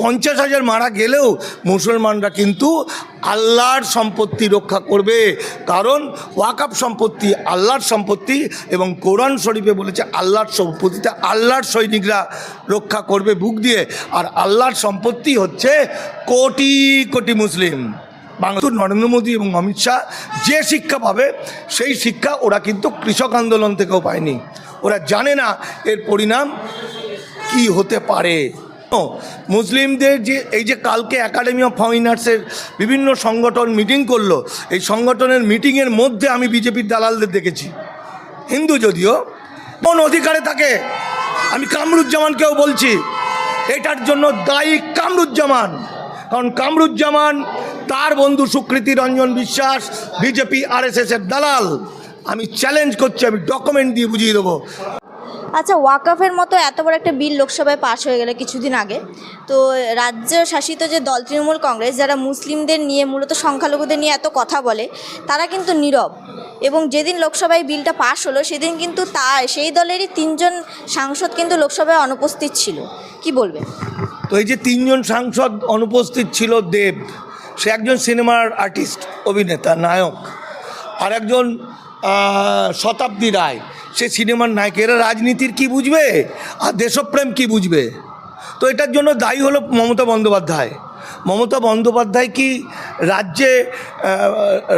50,000 মারা গেলেও মুসলমানরা কিন্তু আল্লাহর সম্পত্তি রক্ষা করবে, কারণ ওয়াকফ সম্পত্তি আল্লাহর সম্পত্তি এবং কোরআন শরীফে বলেছে আল্লাহর সম্পত্তিতে আল্লাহর সৈনিকরা রক্ষা করবে বুক দিয়ে। আর আল্লাহর সম্পত্তি হচ্ছে কোটি কোটি মুসলিম। বাংলাদেশ নরেন্দ্র মোদী এবং অমিত শাহ যে শিক্ষা পাবে সেই শিক্ষা ওরা কিন্তু কৃষক আন্দোলন থেকেও পায়নি। ওরা জানে না এর পরিণাম কি হতে পারে। মুসলিমদের যে এই যে কালকে একাডেমি অফ ফাইন আর্টসের বিভিন্ন সংগঠন মিটিং করলো, এই সংগঠনের মিটিংয়ের মধ্যে আমি বিজেপির দালালদের দেখেছি, হিন্দু যদিও, কোন অধিকারে থাকে। আমি কামরুজ্জামানকেও বলছি এটার জন্য দায়ী কামরুজ্জামান, কারণ কামরুজ্জামান তার বন্ধু সুকৃতি রঞ্জন বিশ্বাস বিজেপি RSSের দালাল। আমি চ্যালেঞ্জ করছি, আমি ডকুমেন্ট দিয়ে বুঝিয়ে দেবো। আচ্ছা, ওয়াকফের মতো এত বড় একটা বিল লোকসভায় পাশ হয়ে গেল কিছুদিন আগে, তো রাজ্য শাসিত যে দল তৃণমূল কংগ্রেস, যারা মুসলিমদের নিয়ে মূলত সংখ্যালঘুদের নিয়ে এত কথা বলে, তারা কিন্তু নীরব। এবং যেদিন লোকসভায় বিলটা পাশ হলো সেদিন কিন্তু সেই দলেরই 3 জন সাংসদ কিন্তু লোকসভায় অনুপস্থিত ছিল। কি বলবেন? তো এই যে 3 জন সাংসদ অনুপস্থিত ছিল, দেব সে একজন সিনেমার আর্টিস্ট, অভিনেতা, নায়ক, আর একজন শতাব্দী রায় সে সিনেমার নায়ক। এরা রাজনীতির কি বুঝবে আর দেশপ্রেম কি বুঝবে? তো এটার জন্য দায়ী হলো মমতা বন্দ্যোপাধ্যায়। মমতা বন্দ্যোপাধ্যায় কি রাজ্যে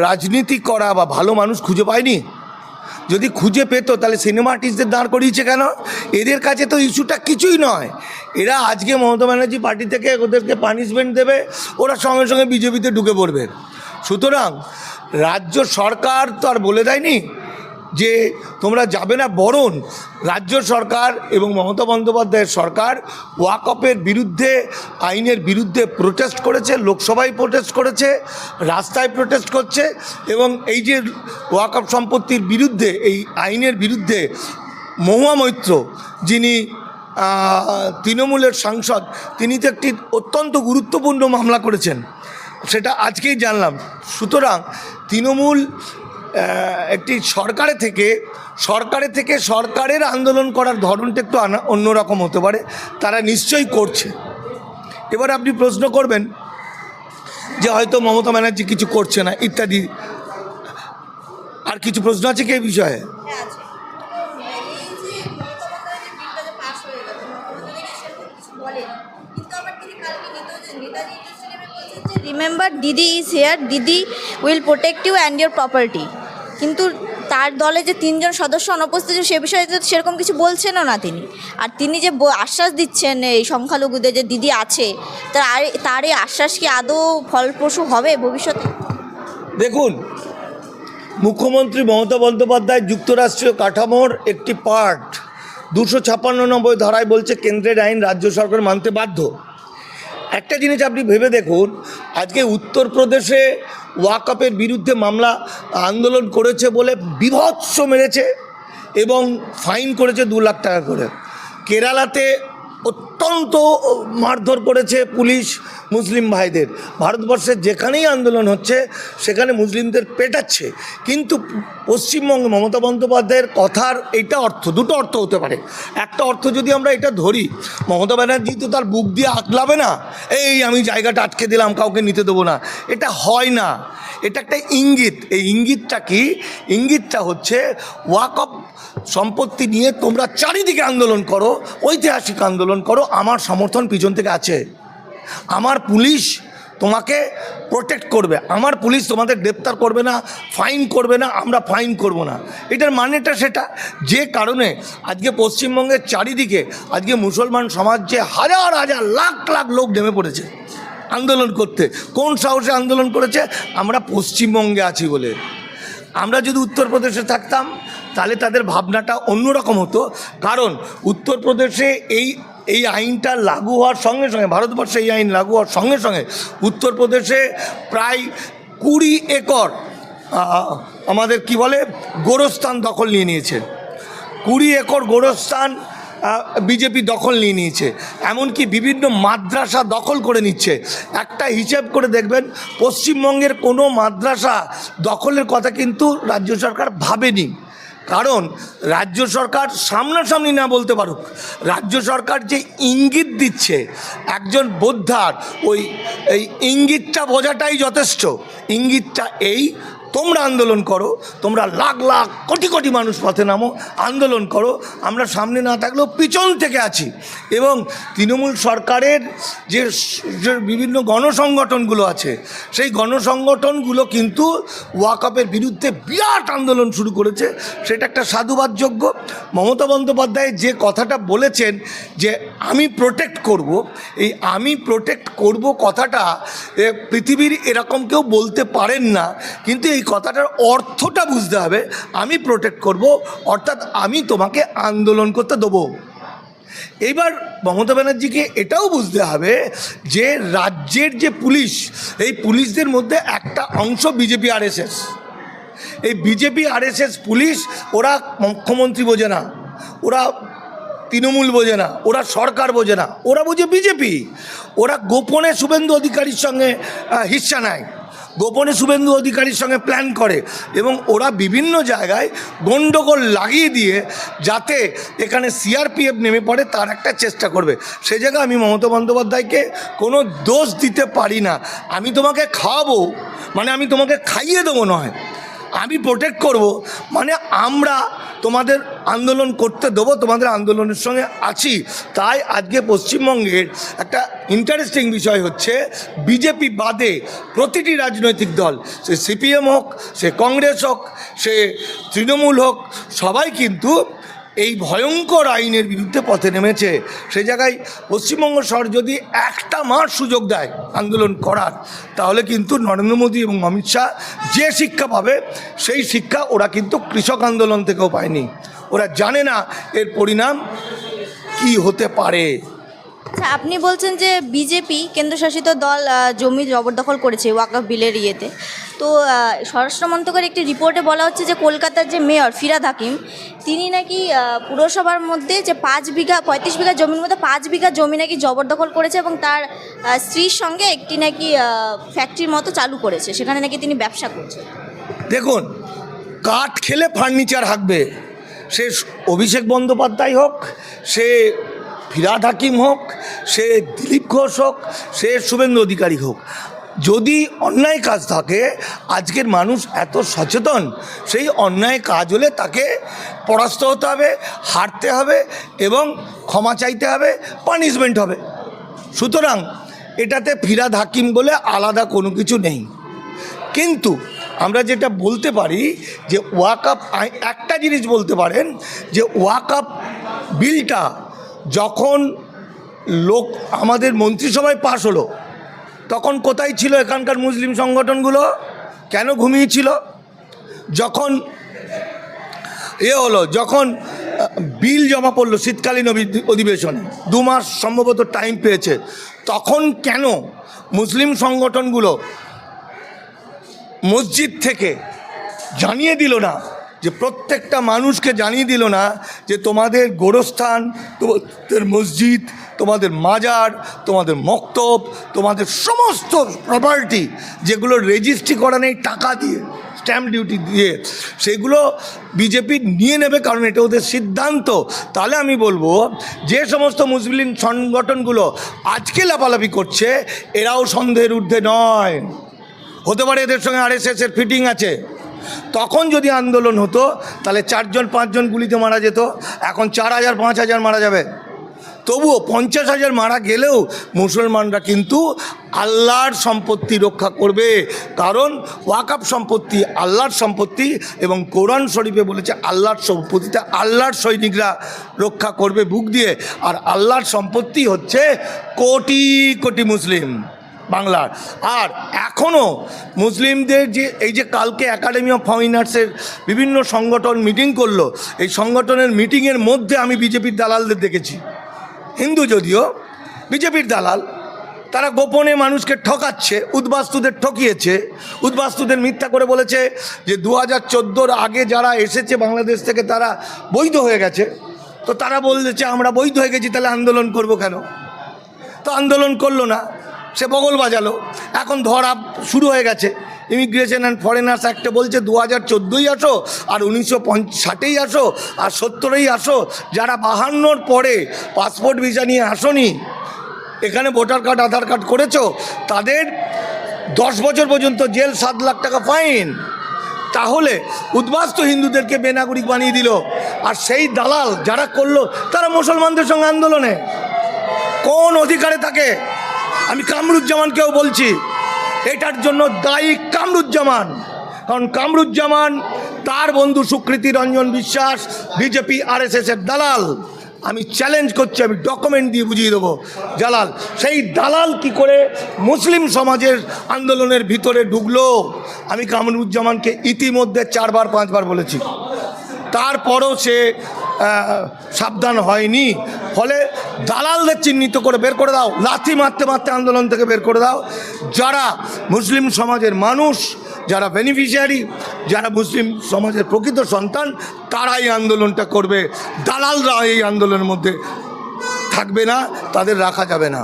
রাজনীতি করা বা ভালো মানুষ খুঁজে পায়নি? যদি খুঁজে পেতো তাহলে সিনেমা আর্টিস্টদের দাঁড় করিয়েছে কেন? এদের কাছে তো ইস্যুটা কিছুই নয়। এরা আজকে মমতা ব্যানার্জি পার্টি থেকে ওদেরকে পানিশমেন্ট দেবে, ওরা সঙ্গে সঙ্গে বিজেপিতে ঢুকে পড়বে। সুতরাং রাজ্য সরকার তো আর বলে দেয়নি যে তোমরা যাবে না, বরং রাজ্য সরকার এবং মমতা বন্দ্যোপাধ্যায়ের সরকার ওয়াকফের বিরুদ্ধে, আইনের বিরুদ্ধে প্রোটেস্ট করেছে, লোকসভায় প্রোটেস্ট করেছে, রাস্তায় প্রোটেস্ট করছে। এবং এই যে ওয়াকফ সম্পত্তির বিরুদ্ধে, এই আইনের বিরুদ্ধে মহুয়া মৈত্র, যিনি তৃণমূলের সাংসদ, তিনি তো একটি অত্যন্ত গুরুত্বপূর্ণ মামলা করেছেন, সেটা আজকেই জানলাম। সুতরাং তৃণমূল একটি সরকারের থেকে সরকারের আন্দোলন করার ধরনটা একটু অন্যরকম হতে পারে, তারা নিশ্চয়ই করছে। এবার আপনি প্রশ্ন করবেন যে হয়তো মমতা ব্যানার্জি কিছু করছে না ইত্যাদি, আর কিছু প্রশ্ন আছে কি এই বিষয়ে? Remember Didi is here, Didi will protect you and your property. কিন্তু তার দলে যে 3 জন সদস্য অনুপস্থিত সে বিষয়ে তো সেরকম কিছু বলছেনও না তিনি। আর তিনি যে আশ্বাস দিচ্ছেন এই সংখ্যালঘুদের যে দিদি আছে, তার এই আশ্বাস কি আদৌ ফলপ্রসূ হবে ভবিষ্যতে? দেখুন, মুখ্যমন্ত্রী মমতা বন্দ্যোপাধ্যায় যুক্তরাষ্ট্রীয় কাঠামোর একটি পার্ট 256 ধারায় বলছে কেন্দ্রের আইন রাজ্য সরকার মানতে বাধ্য। একটা জিনিস আপনি ভেবে দেখুন, আজকে উত্তরপ্রদেশে ওয়াকফের বিরুদ্ধে মামলা আন্দোলন করেছে বলে বীভৎস মেরেছে এবং ফাইন করেছে 2 লাখ টাকা করে। কেরালাতে অত্যন্ত মারধর করেছে পুলিশ মুসলিম ভাইদের। ভারতবর্ষের যেখানেই আন্দোলন হচ্ছে সেখানে মুসলিমদের পেটাচ্ছে। কিন্তু পশ্চিমবঙ্গে মমতা বন্দ্যোপাধ্যায়ের কথার এইটা অর্থ, 2টো অর্থ হতে পারে। একটা অর্থ যদি আমরা এটা ধরি, মমতা ব্যানার্জি তো তার বুক দিয়ে আঁকলাবে না, এই আমি জায়গাটা আটকে দিলাম, কাউকে নিতে দেবো না, এটা হয় না। এটা একটা ইঙ্গিত। এই ইঙ্গিতটা কি? ইঙ্গিতটা হচ্ছে ওয়াকফ সম্পত্তি নিয়ে তোমরা চারিদিকে আন্দোলন করো, ঐতিহাসিক আন্দোলন করো, আমার সমর্থন পিছন থেকে আছে। আমার পুলিশ তোমাকে প্রোটেক্ট করবে, আমার পুলিশ তোমাদের গ্রেপ্তার করবে না, ফাইন করবে না, আমরা ফাইন করব না। এটার মানেটা সেটা। যে কারণে আজকে পশ্চিমবঙ্গের চারিদিকে আজকে মুসলমান সমাজ যে হাজার হাজার লাখ লাখ লোক নেমে পড়েছে আন্দোলন করতে। কোন সাহসে আন্দোলন করেছে? আমরা পশ্চিমবঙ্গে আছি বলে। আমরা যদি উত্তরপ্রদেশে থাকতাম তাহলে তাদের ভাবনাটা অন্যরকম হতো। কারণ উত্তরপ্রদেশে এই আইনটা লাগু হওয়ার সঙ্গে সঙ্গে, ভারতবর্ষে এই আইন লাগু হওয়ার সঙ্গে সঙ্গে উত্তরপ্রদেশে প্রায় 20 একর আমাদের কি বলে গোরস্থান দখল নিয়ে নিয়েছে। 20 একর গোরস্থান বিজেপি দখল নিয়ে নিয়েছে। এমনকি বিভিন্ন মাদ্রাসা দখল করে নিচ্ছে। একটা হিসেব করে দেখবেন, পশ্চিমবঙ্গের কোনো মাদ্রাসা দখলের কথা কিন্তু রাজ্য সরকার ভাবেনি। কারণ রাজ্য সরকার সামনাসামনি না বলতে পারুক, রাজ্য সরকার যে ইঙ্গিত দিচ্ছে একজন বোদ্ধার, এই ইঙ্গিতটা বোঝাটাই যথেষ্ট। ইঙ্গিতটা এই, তোমরা আন্দোলন করো, তোমরা লাখ লাখ কোটি কোটি মানুষ পথে নামো, আন্দোলন করো, আমরা সামনে না থাকলেও পিছন থেকে আছি। এবং তৃণমূল সরকারের যে বিভিন্ন গণসংগঠনগুলো আছে, সেই গণসংগঠনগুলো কিন্তু ওয়াকফের বিরুদ্ধে বিরাট আন্দোলন শুরু করেছে। সেটা একটা সাধুবাদযোগ্য। মমতা বন্দ্যোপাধ্যায় যে কথাটা বলেছেন যে আমি প্রোটেক্ট করব, এই আমি প্রোটেক্ট করব কথাটা পৃথিবীর এরকম কেউ বলতে পারেন না, কিন্তু এই কথাটার অর্থটা বুঝতে হবে। আমি প্রোটেক্ট করব অর্থাৎ আমি তোমাকে আন্দোলন করতে দেবো। এইবার মমতা ব্যানার্জিকে এটাও বুঝতে হবে যে রাজ্যের যে পুলিশ, এই পুলিশদের মধ্যে একটা অংশ বিজেপি আরএসএস। এই বিজেপি আরএসএস পুলিশ, ওরা মুখ্যমন্ত্রী বোঝে না, ওরা তৃণমূল বোঝে না, ওরা সরকার বোঝে না, ওরা বোঝে বিজেপি। ওরা গোপনে শুভেন্দু অধিকারীর সঙ্গে হিস্সা নেয়, গোপনে শুভেন্দু অধিকারীর সঙ্গে প্ল্যান করে, এবং ওরা বিভিন্ন জায়গায় গণ্ডগোল লাগিয়ে দিয়ে যাতে এখানে সিআরপিএফ নেমে পড়ে তার একটা চেষ্টা করবে। সে জায়গায় আমি মমতা বন্দ্যোপাধ্যায়কে কোনো দোষ দিতে পারি না। আমি তোমাকে খাওয়াবো মানে আমি তোমাকে খাইয়ে দেবো নয়, আমি প্রোটেক্ট করব মানে আমরা তোমাদের আন্দোলন করতে দেবো, তোমাদের আন্দোলনের সঙ্গে আছি। তাই আজকে পশ্চিমবঙ্গের একটা ইন্টারেস্টিং বিষয় হচ্ছে বিজেপি বাদে প্রতিটি রাজনৈতিক দল, সে সিপিএম হোক, সে কংগ্রেস হোক, সে তৃণমূল হোক, সবাই কিন্তু এই ভয়ঙ্কর আইনের বিরুদ্ধে পথে নেমেছে। সেই জায়গায় পশ্চিমবঙ্গ সরকার যদি একটা মাস সুযোগ দেয় আন্দোলন করার, তাহলে কিন্তু নরেন্দ্র মোদী এবং অমিত শাহ যে শিক্ষা পাবে সেই শিক্ষা ওরা কিন্তু কৃষক আন্দোলন থেকেও পায়নি। ওরা জানে না এর পরিণাম কি হতে পারে। আচ্ছা, আপনি বলছেন যে বিজেপি কেন্দ্রশাসিত দল জমি জবরদখল করেছে ওয়াকফ বিলের ইয়েতে। তো স্বরাষ্ট্র মন্ত্রকের একটি রিপোর্টে বলা হচ্ছে যে কলকাতার যে মেয়র ফিরহাদ হাকিম, তিনি নাকি পুরসভার মধ্যে যে 35 বিঘা জমির মধ্যে 5 বিঘা জমি নাকি জবরদখল করেছে, এবং তার স্ত্রীর সঙ্গে একটি নাকি ফ্যাক্টরির মতো চালু করেছে, সেখানে নাকি তিনি ব্যবসা করছেন। দেখুন, কাঠ খেলে ফার্নিচার হাঁকবে, সে অভিষেক বন্দ্যোপাধ্যায় হোক, সে ফিরহাদ হাকিম হোক, সে দিলীপ ঘোষ হোক, সে শুভেন্দু অধিকারী হোক। যদি অন্যায় কাজ থাকে, আজকের মানুষ এত সচেতন, সেই অন্যায় কাজ হলে তাকে পরাস্ত হতে হবে, হারতে হবে এবং ক্ষমা চাইতে হবে, পানিশমেন্ট হবে। সুতরাং এটাতে ফিরহাদ হাকিম বলে আলাদা কোনো কিছু নেই। কিন্তু আমরা যেটা বলতে পারি যে ওয়াকফ একটা জিনিস বলতে পারেন যে ওয়াকফ বিলটা যখন আমাদের মন্ত্রিসভায় পাশ হলো, তখন কোথায় ছিল এখানকার মুসলিম সংগঠনগুলো? কেন ঘুমিয়েছিল? যখন যখন বিল জমা পড়লো শীতকালীন অধিবেশনে, 2 মাস সম্ভবত টাইম পেয়েছে, তখন কেন মুসলিম সংগঠনগুলো মসজিদ থেকে জানিয়ে দিল না, যে প্রত্যেকটা মানুষকে জানিয়ে দিল না যে তোমাদের গোরস্থান, তোমাদের মসজিদ, তোমাদের মাজার, তোমাদের মক্তব, তোমাদের সমস্ত প্রপার্টি যেগুলো রেজিস্ট্রি করা নেই টাকা দিয়ে, স্ট্যাম্প ডিউটি দিয়ে, সেগুলো বিজেপি নিয়ে নেবে, কারণ এটা ওদের সিদ্ধান্ত। তাহলে আমি বলবো যে সমস্ত মুসলিম সংগঠনগুলো আজকে লাফালাফি করছে, এরাও সন্দেহের ঊর্ধ্বে নয়। হতে পারে এদের সঙ্গে আরএসএসের ফিটিং আছে। তখন যদি আন্দোলন হতো তাহলে 4-5 জন গুলিতে মারা যেত, এখন 4000-5000 মারা যাবে। তবুও 50,000 মারা গেলেও মুসলমানরা কিন্তু আল্লাহর সম্পত্তি রক্ষা করবে, কারণ ওয়াকফ সম্পত্তি আল্লাহর সম্পত্তি, এবং কোরআন শরীফে বলেছে আল্লাহর সম্পত্তিটা আল্লাহর সৈনিকরা রক্ষা করবে বুক দিয়ে। আর আল্লাহর সম্পত্তি হচ্ছে কোটি কোটি মুসলিম বাংলার। আর এখনও মুসলিমদের এই যে কালকে একাডেমি অফ ফাইন আর্টসের বিভিন্ন সংগঠন মিটিং করলো, এই সংগঠনের মিটিংয়ের মধ্যে আমি বিজেপির দালালদের দেখেছি। হিন্দু যদিও, বিজেপির দালাল, তারা গোপনে মানুষকে ঠকাচ্ছে, উদ্বাস্তুদের ঠকিয়েছে। উদ্বাস্তুদের মিথ্যা করে বলেছে যে 2014 আগে যারা এসেছে বাংলাদেশ থেকে তারা বৈধ হয়ে গেছে। তো তারা বলেছে আমরা বৈধ হয়ে গেছি, তাহলে আন্দোলন করব কেন? তো আন্দোলন করলো না, সে বগল বাজালো। এখন ধরা শুরু হয়ে গেছে, ইমিগ্রেশন অ্যান্ড ফরেনার্স অ্যাক্টে বলছে 2014 আসো, আর 1960 আসো, আর 70 আসো। যারা 52 পরে পাসপোর্ট ভিসা নিয়ে আসনি, এখানে ভোটার কার্ড আধার কার্ড করেছো, তাদের 10 বছর পর্যন্ত জেল, 7 লাখ টাকা ফাইন। তাহলে উদ্বাস্তু হিন্দুদেরকে বেনাগরিক বানিয়ে দিল। আর সেই দালাল যারা করলো তারা মুসলমানদের সঙ্গে আন্দোলনে কোন অধিকারে থাকে? আমি কামরুজ্জামানকেও বলছি, এটার জন্য দায়ী কামরুজ্জামান। কারণ কামরুজ্জামান, তার বন্ধু সুকৃতি রঞ্জন বিশ্বাস বিজেপি আরএসএসের দালাল। আমি চ্যালেঞ্জ করছি, আমি ডকুমেন্ট দিয়ে বুঝিয়ে দেবো জালাল। সেই দালাল কি করে মুসলিম সমাজের আন্দোলনের ভিতরে ঢুকলো? আমি কামরুজ্জামানকে ইতিমধ্যে 4-5 বার বলেছি, তারপরও সে সাবধান হয়নি। ফলে দালালদের চিহ্নিত করে বের করে দাও, লাথি মারতে মারতে আন্দোলন থেকে বের করে দাও। যারা মুসলিম সমাজের মানুষ, যারা বেনিফিশিয়ারি, যারা মুসলিম সমাজের প্রকৃত সন্তান, তারাই আন্দোলনটা করবে। দালালরা এই আন্দোলনের মধ্যে থাকবে না, তাদের রাখা যাবে না।